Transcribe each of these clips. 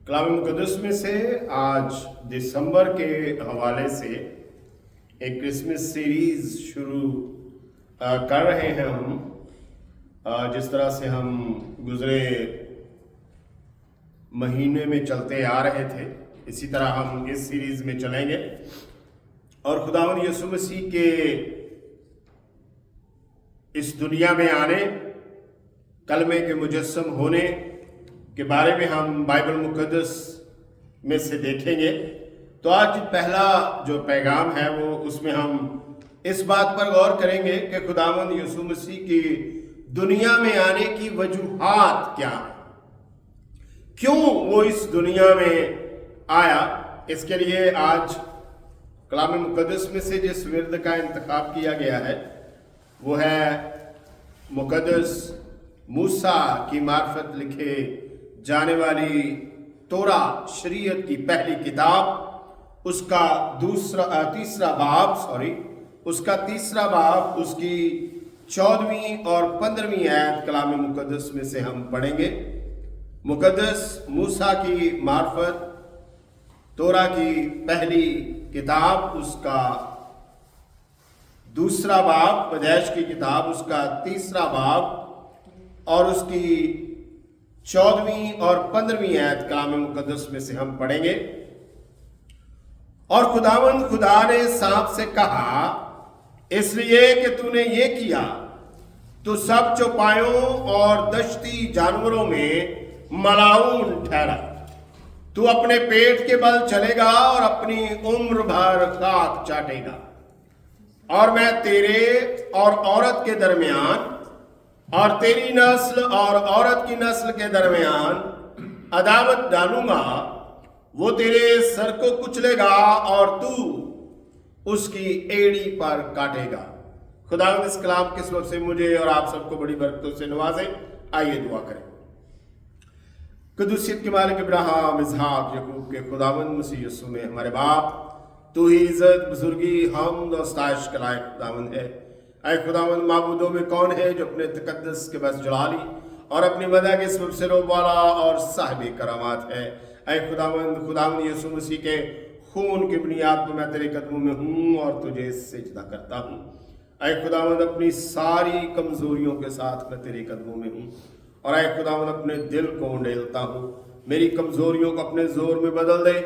कलाम मुक़द्दस में से आज दिसंबर के हवाले से एक क्रिसमस सीरीज़ शुरू कर रहे हैं हम। जिस तरह से हम गुज़रे महीने में चलते आ रहे थे, इसी तरह हम इस सीरीज़ में चलेंगे और खुदावंद यीशु मसीह के इस दुनिया में आने, कलमे के मुजस्सम होने के बारे में हम बाइबल मुक़द्दस में से देखेंगे। तो आज पहला जो पैगाम है वो उसमें हम इस बात पर गौर करेंगे कि खुदावंद यीशु मसीह की दुनिया में आने की वजूहात क्या है, क्यों वो इस दुनिया में आया। इसके लिए आज कलाम मुक़द्दस में से जिस विर्द का इंतखाब किया गया है वो है मुक़द्दस मूसा की मार्फत लिखे जाने वाली तोरा शरीयत की पहली किताब, उसका तीसरा बाब उसकी 14वीं और 15वीं आयत कलाम मुक़द्दस में से हम पढ़ेंगे। मुक़द्दस मूसा की मार्फत तोरा की पहली किताब, उसका दूसरा बाब, पैदाइश की किताब उसका तीसरा बाब और उसकी 14वीं और 15वीं आयत कलाम मुक़द्दस में से हम पढ़ेंगे। और खुदावंद खुदा ने सांप से कहा, इसलिए कि तूने ये किया तो सब चौपायों और दश्ती जानवरों में मलाऊन ठहरा। तू अपने पेट के बल चलेगा और अपनी उम्र भर खाक चाटेगा। और मैं तेरे और औरत के दरमियान और तेरी नस्ल और औरत की नस्ल के दरमियान अदावत डालूंगा। वो तेरे सर को कुचलेगा और तू उसकी एड़ी पर काटेगा। खुदावंद इस कलाम के सबब से मुझे और आप सबको बड़ी बरकतों से नवाजे। आइए दुआ करें। कुदूसियत के मालिक इब्राहिम, इसहाक, याकूब के खुदावंद मसीह यीशु में हमारे बाप, तू ही इज्जत, बुजुर्गी, हमद और स्ताइश का लायक खुदावंद है। ऐ खुदावंद, माबूदों में कौन है जो अपने तकद्दस के बस जलाली और अपनी मदा के सबब से रोब वाला और साहिब करामात है। ऐ खुदावंद यीशु मसीह के खून की बुनियाद पर मैं तेरे कदमों में हूँ और तुझे सिजदा करता हूँ। ऐ खुदावंद, अपनी सारी कमजोरियों के साथ मैं तेरे कदमों में हूँ और ऐ खुदावंद अपने दिल को उंडेलता हूँ। मेरी कमजोरियों को अपने जोर में बदल दे।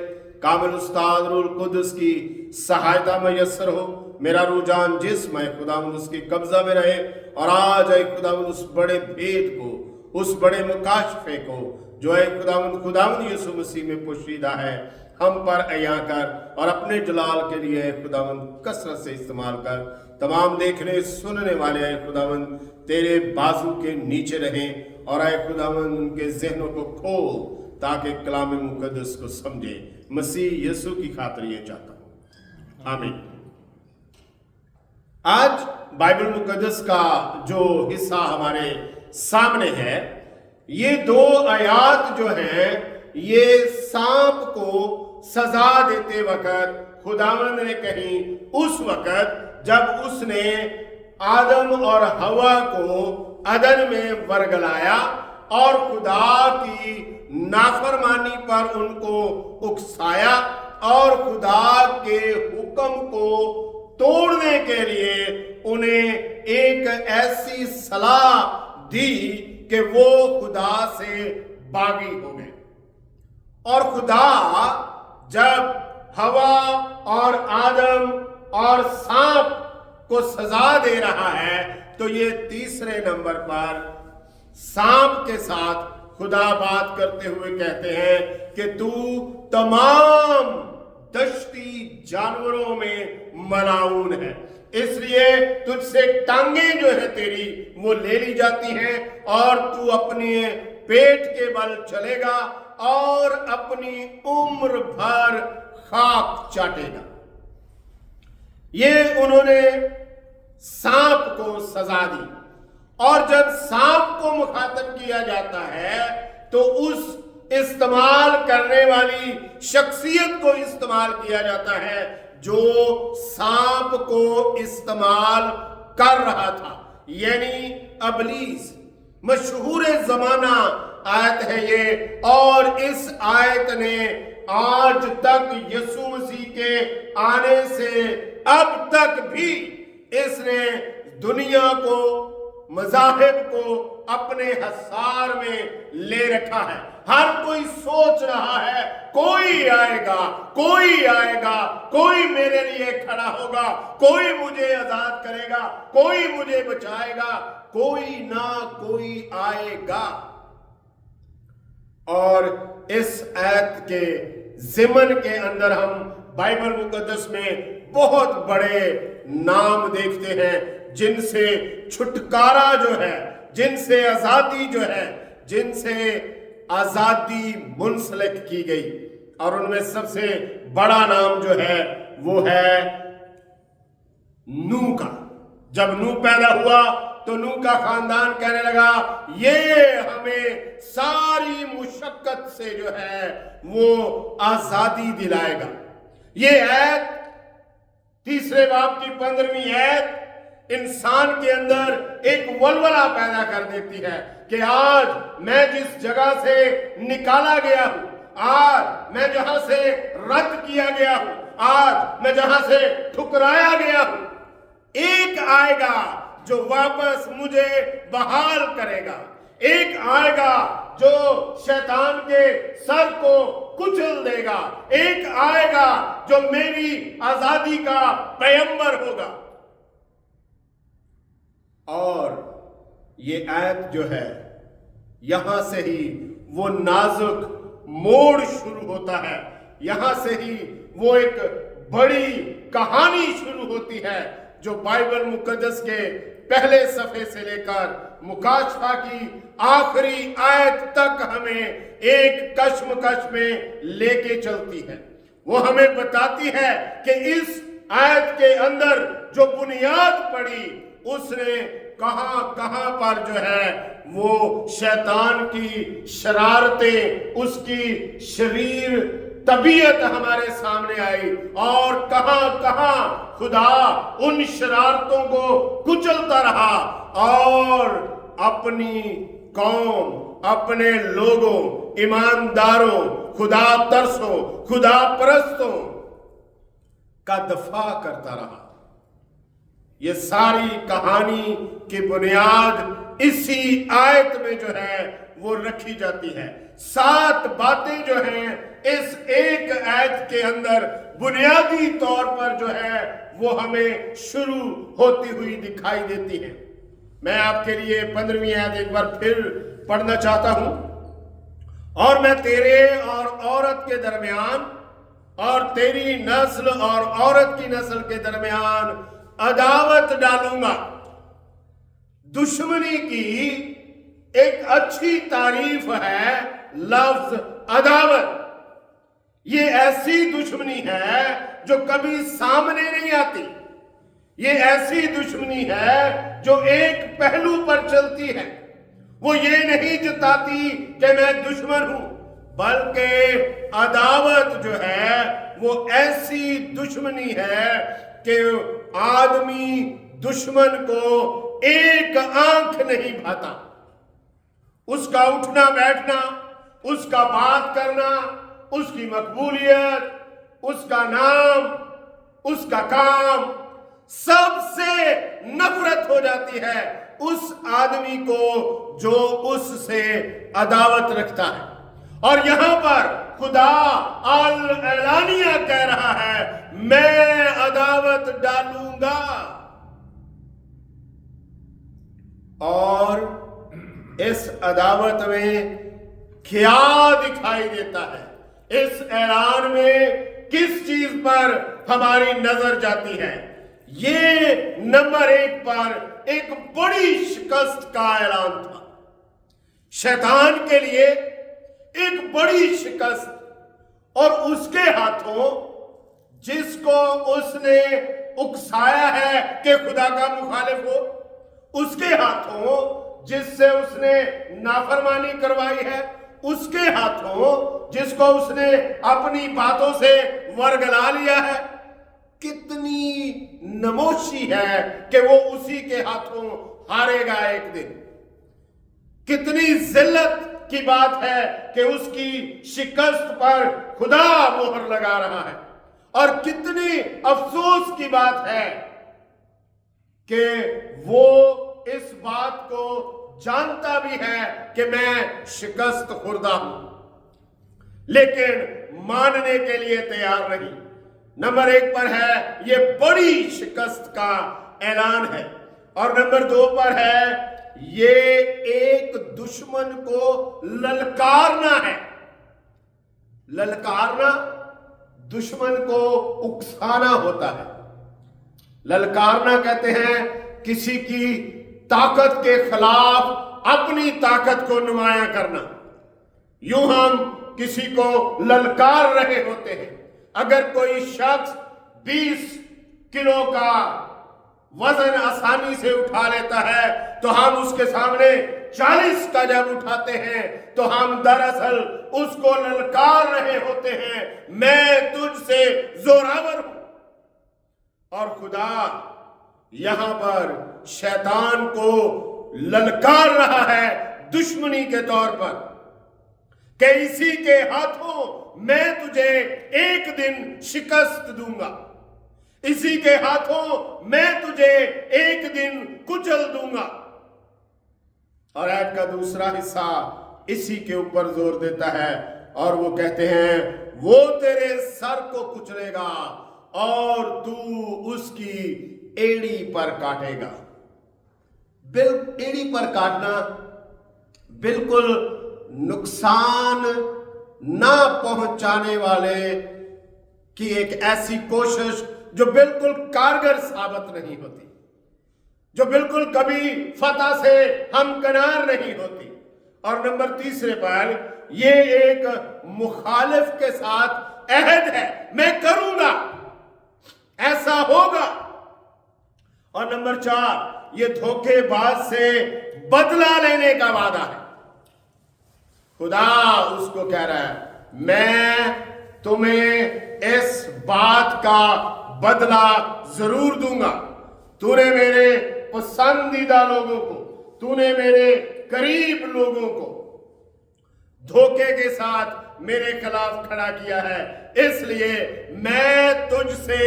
कामिल उस्ताद रूल कुदस की सहायता मयस्सर हो। मेरा रुझान जिस्म है खुदावंद उसके कब्जा में रहे और आज ऐ खुदावंद उस बड़े भेद को, उस बड़े मुकाशफे को जो है खुदावंद यीशु मसीह में पोशीदा है, हम पर अया कर और अपने जलाल के लिए खुदावंद कसरत से इस्तेमाल कर। तमाम देखने सुनने वाले ऐ खुदावंद तेरे बाजू के नीचे रहें और ऐ खुदावंद उनके जहनों को खोल ताकि कलाम मुक़द्दस को समझे। मसीह यीशु की खातिर ये चाहता हूँ, आमीन। आज बाइबल मुक़द्दस का जो हिस्सा हमारे सामने है, ये दो आयात जो हैं ये सांप को सजा देते वक्त खुदावंद ने कही, उस वक्त जब उसने आदम और हवा को अदन में वरगलाया और खुदा की नाफरमानी पर उनको उकसाया और खुदा के हुक्म को तोड़ने के लिए उन्हें एक ऐसी सलाह दी कि वो खुदा से बागी हो गए। और खुदा जब हवा और आदम और सांप को सजा दे रहा है तो ये तीसरे नंबर पर सांप के साथ खुदा बात करते हुए कहते हैं कि तू तमाम दश्ती जानवरों में मलाऊन है, इसलिए तुझसे टांगें जो है तेरी वो ले ली जाती हैं और तू अपने पेट के बल चलेगा और अपनी उम्र भर खाक चाटेगा। ये उन्होंने सांप को सजा दी। और जब सांप को मुखातब किया जाता है तो उस इस्तेमाल करने वाली शख्सियत को इस्तेमाल किया जाता है जो सांप को इस्तेमाल कर रहा था, यानी अबलीस। मशहूर जमाना آیت ہے یہ، اور اس آیت نے آج تک یسوع مسیح کے آنے سے اب تک بھی اس نے دنیا کو، مذاہب کو اپنے حصار میں لے رکھا ہے۔ ہر کوئی سوچ رہا ہے کوئی آئے گا، کوئی آئے گا، کوئی میرے لیے کھڑا ہوگا، کوئی مجھے آزاد کرے گا، کوئی مجھے بچائے گا، کوئی نہ کوئی آئے گا۔ اور اس آیت کے ضمن کے اندر ہم بائبل مقدس میں بہت بڑے نام دیکھتے ہیں جن سے چھٹکارا جو ہے، جن سے آزادی جو ہے، جن سے آزادی منسلک کی گئی۔ اور ان میں سب سے بڑا نام جو ہے وہ ہے نوح کا۔ جب نوح پیدا ہوا تو نوح کا خاندان کہنے لگا یہ ہمیں ساری مشقت سے جو ہے وہ آزادی دلائے گا۔ یہ آیت 3 باب کی 15ویں آیت انسان کے اندر ایک ولولہ پیدا کر دیتی ہے کہ آج میں جس جگہ سے نکالا گیا ہوں، آج میں جہاں سے رد کیا گیا ہوں، آج میں جہاں سے ٹھکرایا گیا ہوں، ایک آئے گا جو واپس مجھے بحال کرے گا، ایک آئے گا جو شیطان کے سر کو کچل دے گا، ایک آئے گا جو میری آزادی کا پیغمبر ہوگا۔ اور یہ آیت جو ہے یہاں سے ہی وہ نازک موڑ شروع ہوتا ہے، یہاں سے ہی وہ ایک بڑی کہانی شروع ہوتی ہے جو بائبل مقدس کے پہلے صفحے سے لے کر مکاشفہ کی آخری آیت تک ہمیں ایک کشمکش میں لے کے چلتی ہے۔ وہ ہمیں بتاتی ہے کہ اس آیت کے اندر جو بنیاد پڑی اس نے کہاں کہاں پر جو ہے وہ شیطان کی شرارتیں، اس کی شریر طبیعت ہمارے سامنے آئی، اور کہاں کہاں خدا ان شرارتوں کو کچلتا رہا اور اپنی قوم، اپنے لوگوں، ایمانداروں، خدا ترسوں، خدا پرستوں کا دفاع کرتا رہا۔ یہ ساری کہانی کی بنیاد اسی آیت میں جو ہے وہ رکھی جاتی ہے۔ 7 باتیں جو ہیں اس ایک آیت کے اندر بنیادی طور پر جو ہے وہ ہمیں شروع ہوتی ہوئی دکھائی دیتی ہیں۔ میں آپ کے لیے 15ویں آیت ایک بار پھر پڑھنا چاہتا ہوں۔ اور میں تیرے اور عورت کے درمیان اور تیری نسل اور عورت کی نسل کے درمیان عداوت ڈالوں گا۔ دشمنی کی ایک اچھی تعریف ہے لفظ عداوت۔ یہ ایسی دشمنی ہے جو کبھی سامنے نہیں آتی، یہ ایسی دشمنی ہے جو ایک پہلو پر چلتی ہے۔ وہ یہ نہیں جتاتی کہ میں دشمن ہوں، بلکہ عداوت جو ہے وہ ایسی دشمنی ہے کہ آدمی دشمن کو ایک آنکھ نہیں بھاتا۔ اس کا اٹھنا بیٹھنا، اس کا بات کرنا، اس کی مقبولیت، اس کا نام، اس کا کام، سب سے نفرت ہو جاتی ہے اس آدمی کو جو اس سے عداوت رکھتا ہے۔ اور یہاں پر خدا اعلانیہ کہہ رہا ہے میں عداوت ڈالوں گا۔ اور اس عداوت میں کیا دکھائی دیتا ہے؟ اس اعلان میں کس چیز پر ہماری نظر جاتی ہے؟ یہ نمبر 1 پر ایک بڑی شکست کا اعلان تھا۔ شیطان کے لیے ایک بڑی شکست، اور اس کے ہاتھوں جس کو اس نے اکسایا ہے کہ خدا کا مخالف ہو، اس کے ہاتھوں جس سے اس نے نافرمانی کروائی ہے، اس کے ہاتھوں جس کو اس نے اپنی باتوں سے ورگلا لیا ہے، کتنی نموشی ہے کہ وہ اسی کے ہاتھوں ہارے گا ایک دن۔ کتنی ذلت کی بات ہے کہ اس کی شکست پر خدا مہر لگا رہا ہے، اور کتنی افسوس کی بات ہے کہ وہ اس بات کو جانتا بھی ہے کہ میں شکست خوردہ ہوں، لیکن ماننے کے لیے تیار نہیں۔ نمبر 1 پر ہے یہ بڑی شکست کا اعلان ہے، اور نمبر 2 پر ہے یہ ایک دشمن کو للکارنا ہے۔ للکارنا دشمن کو اکسانا ہوتا ہے۔ للکارنا کہتے ہیں کسی کی طاقت کے خلاف اپنی طاقت کو نمایاں کرنا۔ یوں ہم کسی کو للکار رہے ہوتے ہیں۔ اگر کوئی شخص 20 کلو کا وزن آسانی سے اٹھا لیتا ہے تو ہم اس کے سامنے 40 کا جب اٹھاتے ہیں تو ہم دراصل اس کو للکار رہے ہوتے ہیں، میں تجھ سے زوراور ہوں۔ اور خدا یہاں پر شیطان کو للکار رہا ہے دشمنی کے طور پر کہ اسی کے ہاتھوں میں تجھے ایک دن شکست دوں گا، اسی کے ہاتھوں میں تجھے ایک دن کچل دوں گا۔ اور آیت کا دوسرا حصہ اسی کے اوپر زور دیتا ہے، اور وہ کہتے ہیں وہ تیرے سر کو کچلے گا اور تو اس کی ایڑی پر کاٹے گا۔ ایڑی پر کاٹنا بالکل نقصان نہ پہنچانے والے کی ایک ایسی کوشش جو بالکل کارگر ثابت نہیں ہوتی، جو بالکل کبھی فتح سے ہمکنار نہیں ہوتی۔ اور نمبر 3 پر یہ ایک مخالف کے ساتھ عہد ہے، میں کروں گا، ایسا ہوگا۔ اور نمبر 4 یہ دھوکے باز سے بدلہ لینے کا وعدہ ہے۔ خدا اس کو کہہ رہا ہے میں تمہیں اس بات کا بدلہ ضرور دوں گا۔ تو نے میرے پسندیدہ لوگوں کو، تو نے میرے قریب لوگوں کو دھوکے کے ساتھ میرے خلاف کھڑا کیا ہے، اس لیے میں تجھ سے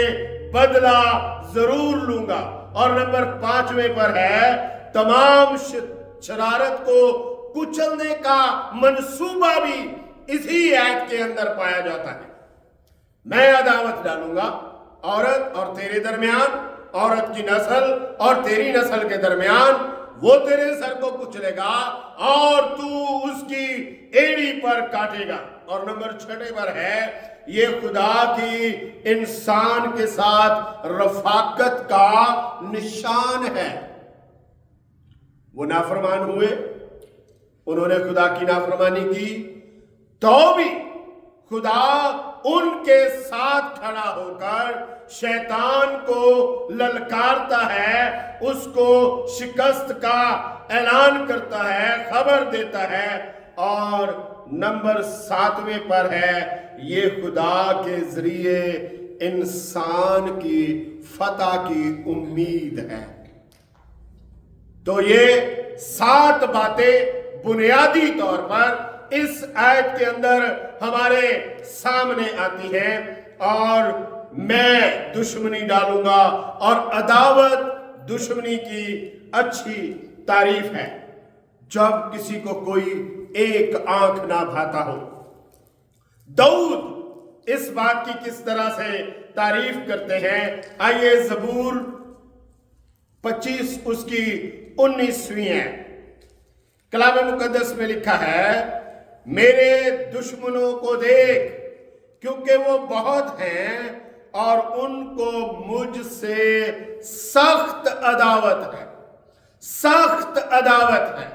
بدلہ ضرور لوں گا۔ اور نمبر 5 پر ہے تمام شرارت کو کچلنے کا منصوبہ بھی اسی آیت کے اندر پایا جاتا ہے۔ میں عداوت ڈالوں گا عورت اور تیرے درمیان، عورت کی نسل اور تیری نسل کے درمیان، وہ تیرے سر کو کچلے گا اور تو اس کی ایڑی پر کاٹے گا۔ اور نمبر 6 پر ہے یہ خدا کی انسان کے ساتھ رفاقت کا نشان ہے۔ وہ نافرمان ہوئے، انہوں نے خدا کی نافرمانی کی، تو بھی خدا ان کے ساتھ کھڑا ہو کر شیطان کو للکارتا ہے، اس کو شکست کا اعلان کرتا ہے، خبر دیتا ہے۔ اور نمبر 7 پر ہے یہ خدا کے ذریعے انسان کی فتح کی امید ہے۔ تو یہ 7 باتیں بنیادی طور پر اس آیت کے اندر ہمارے سامنے آتی ہیں، اور میں دشمنی ڈالوں گا، اور عداوت دشمنی کی اچھی تعریف ہے جب کسی کو کوئی ایک آنکھ نہ بھاتا ہو۔ داؤد اس بات کی کس طرح سے تعریف کرتے ہیں، آئیے زبور 25 اس کی 19ویں ہے۔ کلام مقدس میں لکھا ہے میرے دشمنوں کو دیکھ کیونکہ وہ بہت ہیں اور ان کو مجھ سے سخت عداوت ہے، سخت عداوت ہے۔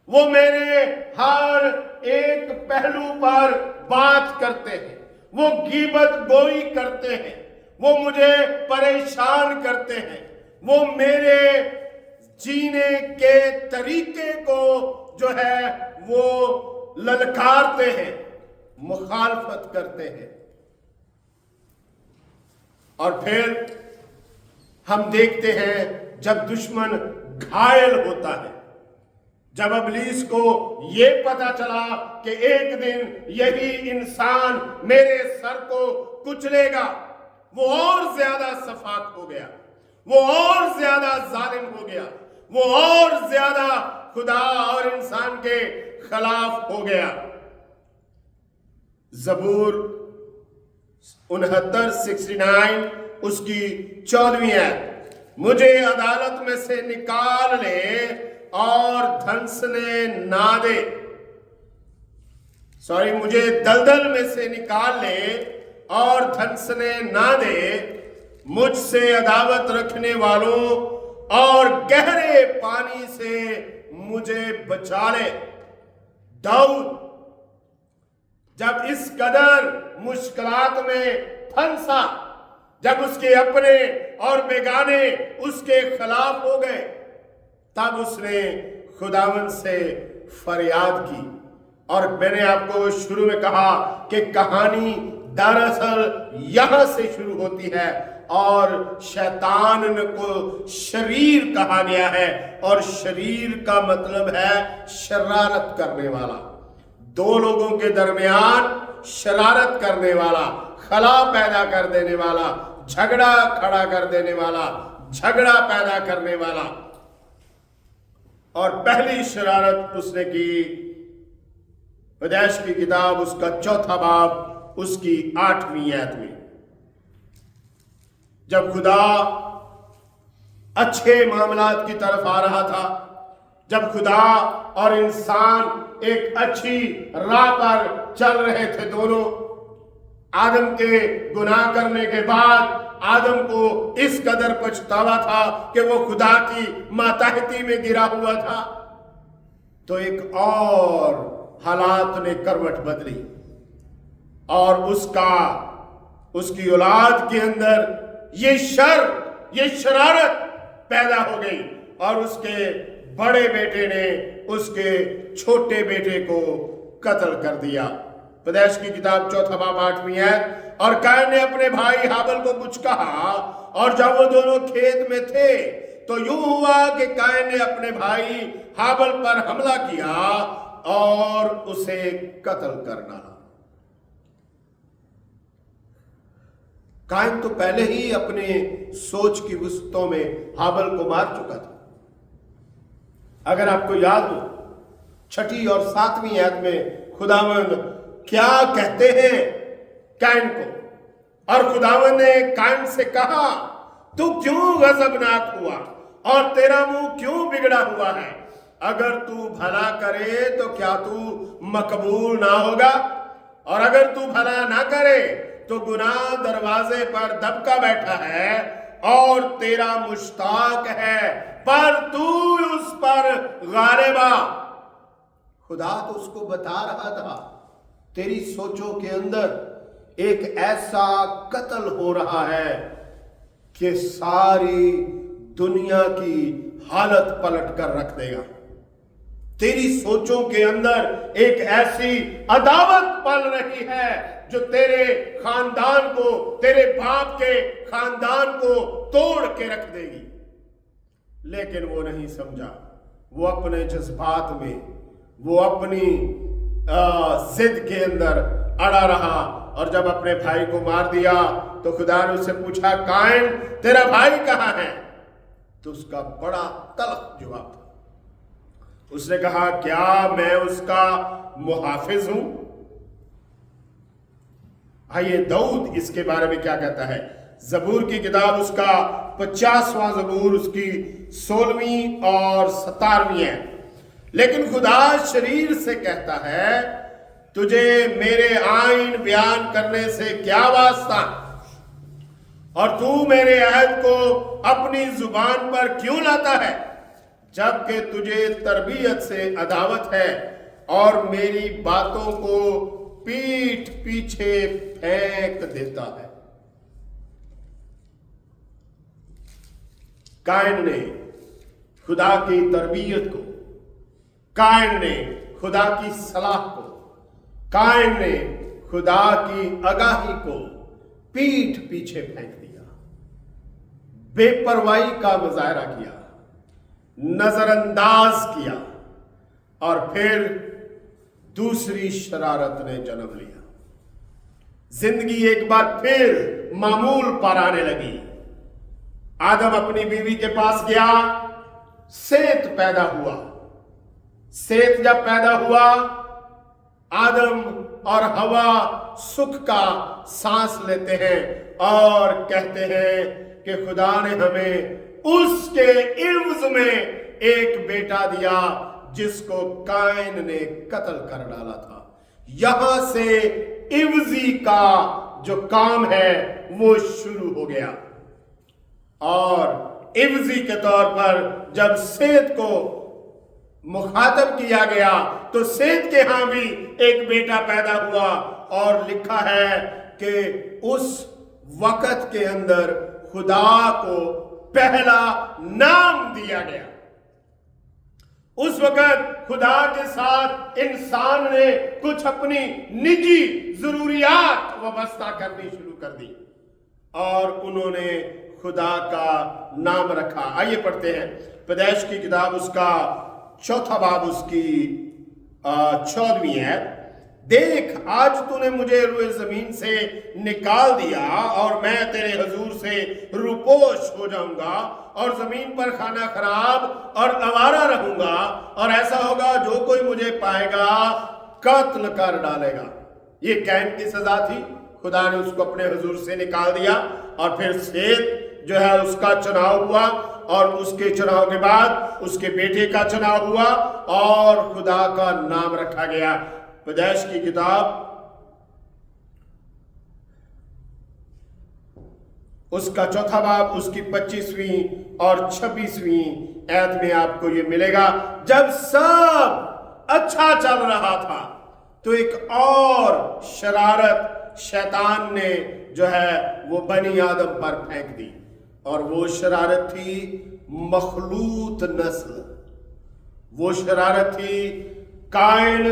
وہ میرے ہر ایک پہلو پر بات کرتے ہیں، وہ غیبت گوئی کرتے ہیں، وہ مجھے پریشان کرتے ہیں، وہ میرے جینے کے طریقے کو جو ہے وہ للکارتے ہیں، مخالفت کرتے ہیں۔ اور پھر ہم دیکھتے ہیں جب دشمن گھائل ہوتا ہے، जब इब्लीस को ये पता चला कि एक दिन यही इंसान मेरे सर को कुचलेगा, वो और ज्यादा सफाक हो गया, वो और ज्यादा जालिम हो गया, वो और ज्यादा खुदा और इंसान के खिलाफ हो गया। जबूर 69 उसकी 14वीं आयत, मुझे अदालत में से निकाल ले और धंसने ना दे, मुझे दलदल में से निकाल ले और धंसने ना दे, मुझसे अदावत रखने वालों और गहरे पानी से मुझे बचा ले। दाऊद जब इस कदर मुश्किलात में फंसा, जब उसके अपने और बेगाने उसके खिलाफ हो गए, तब उसने खुदावंद से फरियाद की। और मैंने आपको शुरू में कहा कि कहानी दरअसल यहां से शुरू होती है, और शैतान को शरीर कहा गया है, और शरीर का मतलब है शरारत करने वाला। दो लोगों के दरमियान शरारत करने वाला, खला पैदा कर देने वाला, झगड़ा खड़ा कर देने वाला, झगड़ा पैदा करने वाला। और पहली शरारत उसने की, पैदाइश की किताब उसका 4 बाब उसकी 8वीं आयत में, जब खुदा अच्छे मामलात की तरफ आ रहा था, जब खुदा और इंसान एक अच्छी राह पर चल रहे थे दोनों। आदम के गुनाह करने के बाद आदम को इस कदर पछतावा था कि वो खुदा की मातहती में गिरा हुआ था, तो एक और हालात ने करवट बदली और उसकी औलाद के अंदर ये शरारत पैदा हो गई, और उसके बड़े बेटे ने उसके छोटे बेटे को कत्ल कर दिया। पैदाइश की किताब 4 बाब 8वीं आयत, और कायन ने अपने भाई हाबिल को कुछ कहा, और जब वो दोनों खेत में थे तो यूं हुआ कि कायन ने अपने भाई हाबिल पर हमला किया और उसे कत्ल कर डाला। कायन तो पहले ही अपने सोच की वस्तुओं में हाबिल को मार चुका था। अगर आपको याद हो 6 और 7वीं आयत में खुदावंद क्या कहते हैं कायन को, और खुदावंद ने कायन से कहा, तू क्यों गजबनाक हुआ और तेरा मुंह क्यों बिगड़ा हुआ है? अगर तू भला करे तो क्या तू मकबूल ना होगा, और अगर तू भला ना करे तो गुनाह दरवाजे पर दबका बैठा है और तेरा मुश्ताक है, पर तू उस पर गालिबा। खुदा तो उसको बता रहा था, तेरी सोचों के अंदर एक ऐसा कत्ल हो रहा है कि सारी दुनिया की हालत पलट कर रख देगा। तेरी सोचों के अंदर एक ऐसी अदावत पल रही है जो तेरे खानदान को, तेरे बाप के खानदान को तोड़ के रख देगी। लेकिन वो नहीं समझा, वो अपने जज्बात में, वो अपनी जिद के अंदर अड़ा रहा, और जब अपने भाई को मार दिया तो खुदा ने उससे पूछा, कायन तेरा भाई कहाँ है? तो उसका बड़ा तल्ख जवाब था। उसने कहा, क्या मैं उसका मुहाफिज हूं? आइए दाऊद इसके बारे में क्या कहता है। जबूर की किताब उसका 50वां जबूर उसकी 16वीं और 17वीं है। लेकिन खुदा शरीर से कहता है, तुझे मेरे आईन बयान करने से क्या वास्ता, और तू मेरे अहद को अपनी जुबान पर क्यों लाता है, जबकि तुझे तरबियत से अदावत है और मेरी बातों को पीठ पीछे फेंक देता है। कायन ने खुदा की तरबियत को, कायन ने खुदा की सलाह को, कायन ने खुदा की आगाही को पीठ पीछे फेंक दिया, बेपरवाही का मुजाहरा किया, नजरअंदाज किया, और फिर दूसरी शरारत ने जन्म लिया। जिंदगी एक बार फिर मामूल पर आने लगी। आदम अपनी बीवी के पास गया, सेत पैदा हुआ। सेत जब पैदा हुआ, आदम और हवा सुख का सांस लेते हैं और कहते हैं कि खुदा ने हमें उसके इव्ज में एक बेटा दिया जिसको कायन ने कत्ल कर डाला था। यहां से इव्जी का जो काम है वो शुरू हो गया। और इव्जी के तौर पर जब सेत को मुखातब किया गया तो सेत के यहां भी एक बेटा पैदा हुआ और लिखा है कि उस वक्त के अंदर खुदा को पहला नाम दिया गया। उस वक्त खुदा के साथ इंसान ने कुछ अपनी निजी जरूरियात वाबस्ता करनी शुरू कर दी और उन्होंने खुदा का नाम रखा। आइए पढ़ते हैं पैदाइश की किताब, उसका 4 बाब, उसकी 14वीं है। देख, आज तूने मुझे रुए जमीन से निकाल दिया और मैं तेरे हुजूर से रुपोश हो जाऊंगा और जमीन पर खाना खराब और आवारा रहूंगा, और ऐसा होगा जो कोई मुझे पाएगा कत्ल कर डालेगा। ये कैन की सजा थी। खुदा ने उसको अपने हुजूर से निकाल दिया और फिर सेत जो है उसका चुनाव हुआ और उसके चुनाव के बाद उसके बेटे का चुनाव हुआ और खुदा का नाम रखा गया। पैदाइश की किताब, उसका 4 बाब, उसकी 25वीं और 26वीं आयत में आपको ये मिलेगा। जब सब अच्छा चल रहा था तो एक और शरारत शैतान ने जो है वो बनी आदम पर फेंक दी, और वो शरारत थी मखलूत नस्ल। वो शरारत थी कायन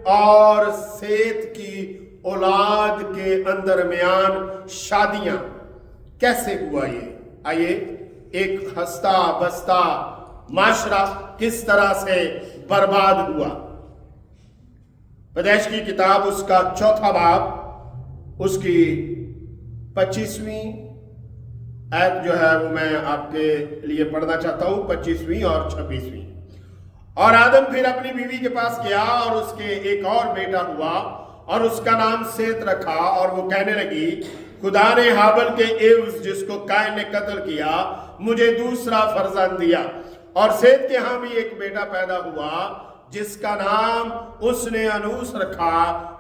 और सेत की औलाद के अंदरमियान शादियां। कैसे हुआ ये? आइए, एक हंसता बसता माशरा किस तरह से बर्बाद हुआ। पैदाइश की किताब, उसका 4 बाब, उसकी 25वीं आयत जो है वो मैं आपके लिए पढ़ना चाहता हूं, 25वीं और 26वीं। और आदम फिर अपनी बीवी के पास गया और उसके एक और बेटा हुआ और उसका नाम सेत रखा, और वो कहने लगी, खुदा ने हाबल के एवज जिसको कायन ने कत्ल किया मुझे दूसरा फर्जंद दिया। और सेत के यहां भी एक बेटा पैदा हुआ जिसका नाम उसने अनूस रखा।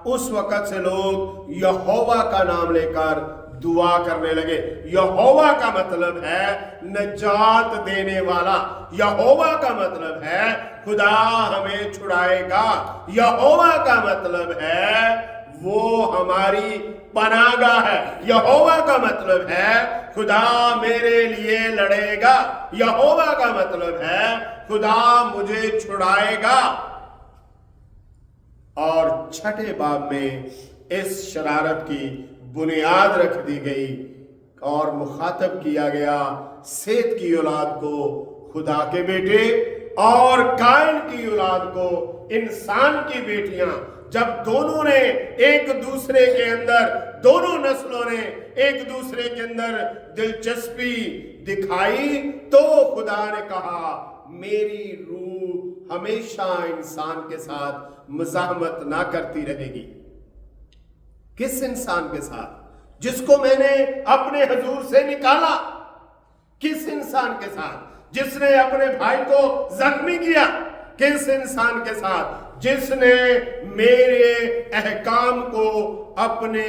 उस वक्त से लोग यहोवा का नाम लेकर दुआ करने लगे। यहोवा का मतलब है नजात देने वाला। यहोवा का मतलब है खुदा हमें छुड़ाएगा। यहोवा का मतलब है वो हमारी पनाहगाह है। यहोवा का मतलब है खुदा मेरे लिए लड़ेगा। यहोवा का मतलब है खुदा मुझे छुड़ाएगा। और 6 बाब में इस शरारत की बुनियाद रख दी गई और मुखातब किया गया सेत की औलाद को खुदा के बेटे और कायन की औलाद को इंसान की बेटियां। जब दोनों ने एक दूसरे के अंदर, दोनों नस्लों ने एक दूसरे के अंदर दिलचस्पी दिखाई तो खुदा ने कहा मेरी रूह हमेशा इंसान के साथ मुज़ाहमत ना करती रहेगी। किस इंसान के साथ? जिसको मैंने अपने हुजूर से निकाला। किस इंसान के साथ? जिसने अपने भाई को जख्मी किया। किस इंसान के साथ? जिसने मेरे अहकाम को अपने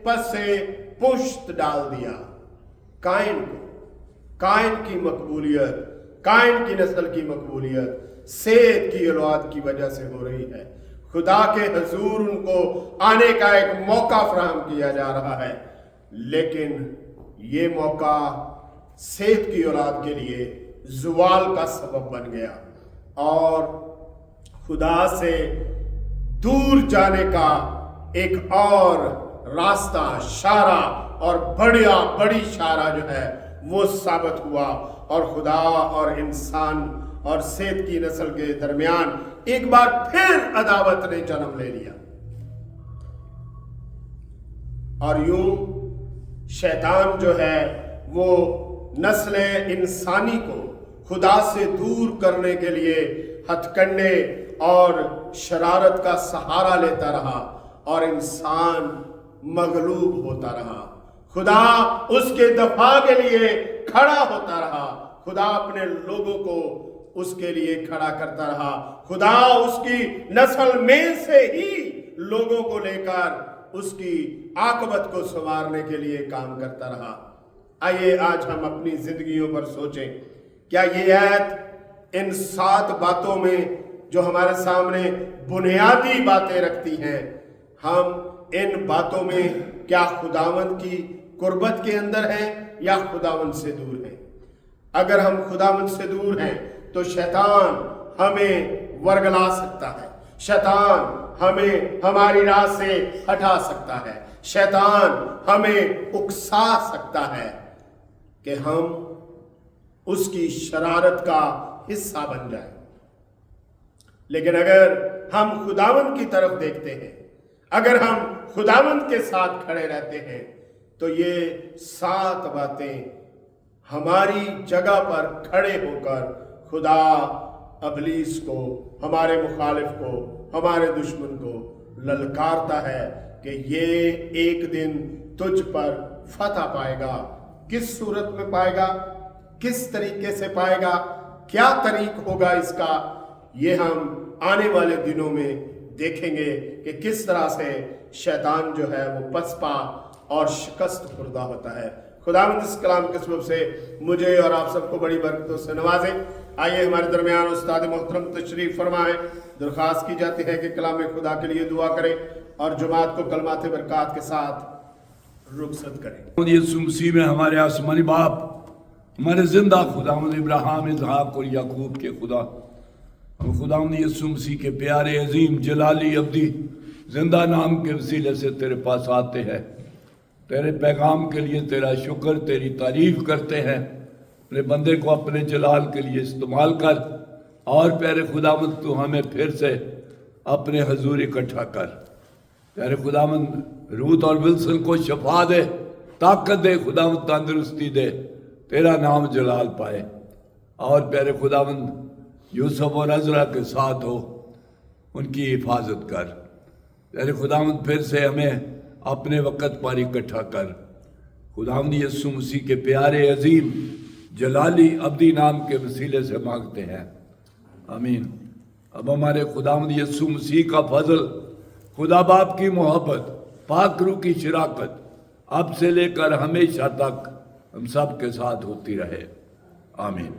पसे पुश्त डाल दिया। कायन को, कायन की मकबूलियत, कायन की नस्ल की मकबूलियत सेत की औलाद की वजह से हो रही है। खुदा के हुजूर उनको आने का एक मौका फराहम किया जा रहा है, लेकिन ये मौका सेत की औलाद के लिए ज़वाल का सबब बन गया और खुदा से दूर जाने का एक और रास्ता, शारा और बड़ी शारा जो है वो साबित हुआ। और खुदा और इंसान और सेत की नस्ल के दरमियान ایک بار پھر عداوت نے جنم لے لیا، اور یوں شیطان جو ہے وہ نسل انسانی کو خدا سے دور کرنے کے لیے ہتھ کنڈے اور شرارت کا سہارا لیتا رہا، اور انسان مغلوب ہوتا رہا۔ خدا اس کے دفاع کے لیے کھڑا ہوتا رہا، خدا اپنے لوگوں کو اس کے لیے کھڑا کرتا رہا، خدا اس کی نسل میں سے ہی لوگوں کو لے کر اس کی عاقبت کو سنوارنے کے لیے کام کرتا رہا۔ آئیے آج ہم اپنی زندگیوں پر سوچیں، کیا یہ آیت ان 7 باتوں میں جو ہمارے سامنے بنیادی باتیں رکھتی ہیں، ہم ان باتوں میں کیا خداوند کی قربت کے اندر ہیں یا خداوند سے دور ہیں؟ اگر ہم خداوند سے دور ہیں تو شیطان ہمیں ورگلا سکتا ہے، شیطان ہمیں ہماری راہ سے ہٹا سکتا ہے، شیطان ہمیں اکسا سکتا ہے کہ ہم اس کی شرارت کا حصہ بن جائیں۔ لیکن اگر ہم خداوند کی طرف دیکھتے ہیں، اگر ہم خداوند کے ساتھ کھڑے رہتے ہیں، تو یہ 7 باتیں ہماری جگہ پر کھڑے ہو کر خدا ابلیس کو، ہمارے مخالف کو، ہمارے دشمن کو للکارتا ہے کہ یہ ایک دن تجھ پر فتح پائے گا۔ کس صورت میں پائے گا، کس طریقے سے پائے گا، کیا طریق ہوگا اس کا، یہ ہم آنے والے دنوں میں دیکھیں گے کہ کس طرح سے شیطان جو ہے وہ پسپا اور شکست خوردہ ہوتا ہے۔ خداوند اس کلام کے سبب سے مجھے اور آپ سب کو بڑی برکتوں سے نوازے۔ آئیے ہمارے درمیان استاد محترم تشریف فرمائیں۔ درخواست کی جاتی ہے کہ کلام خدا کے لیے دعا کریں اور جماعت کو کلمات برکات کے ساتھ رخصت کریں۔ یسوع مسیح میں ہمارے آسمانی باپ، ہمارے زندہ خداوند ابراہیم، اسحاق اور یعقوب کے خدا، ہم خداوند یسوع مسیح کے پیارے عظیم جلالی ابدی زندہ نام کے وسیلے سے تیرے پاس آتے ہیں، تیرے پیغام کے لیے تیرا شکر، تیری تعریف کرتے ہیں۔ اپنے بندے کو اپنے جلال کے لیے استعمال کر، اور پیارے خداوند تو ہمیں پھر سے اپنے حضور اکٹھا کر۔ پیارے خداوند روت اور ولسن کو شفا دے، طاقت دے، خداوند تندرستی دے، تیرا نام جلال پائے۔ اور پیارے خداوند یوسف اور عزرا کے ساتھ ہو، ان کی حفاظت کر۔ پیارے خداوند پھر سے ہمیں اپنے وقت پر اکٹھا کر۔ خداوند یسوع مسیح کے پیارے عظیم جلالی ابدی نام کے وسیلے سے مانگتے ہیں، آمین۔ اب ہمارے خداوند یسوع مسیح کا فضل، خدا باپ کی محبت، پاک روح کی شراکت اب سے لے کر ہمیشہ تک ہم سب کے ساتھ ہوتی رہے، آمین۔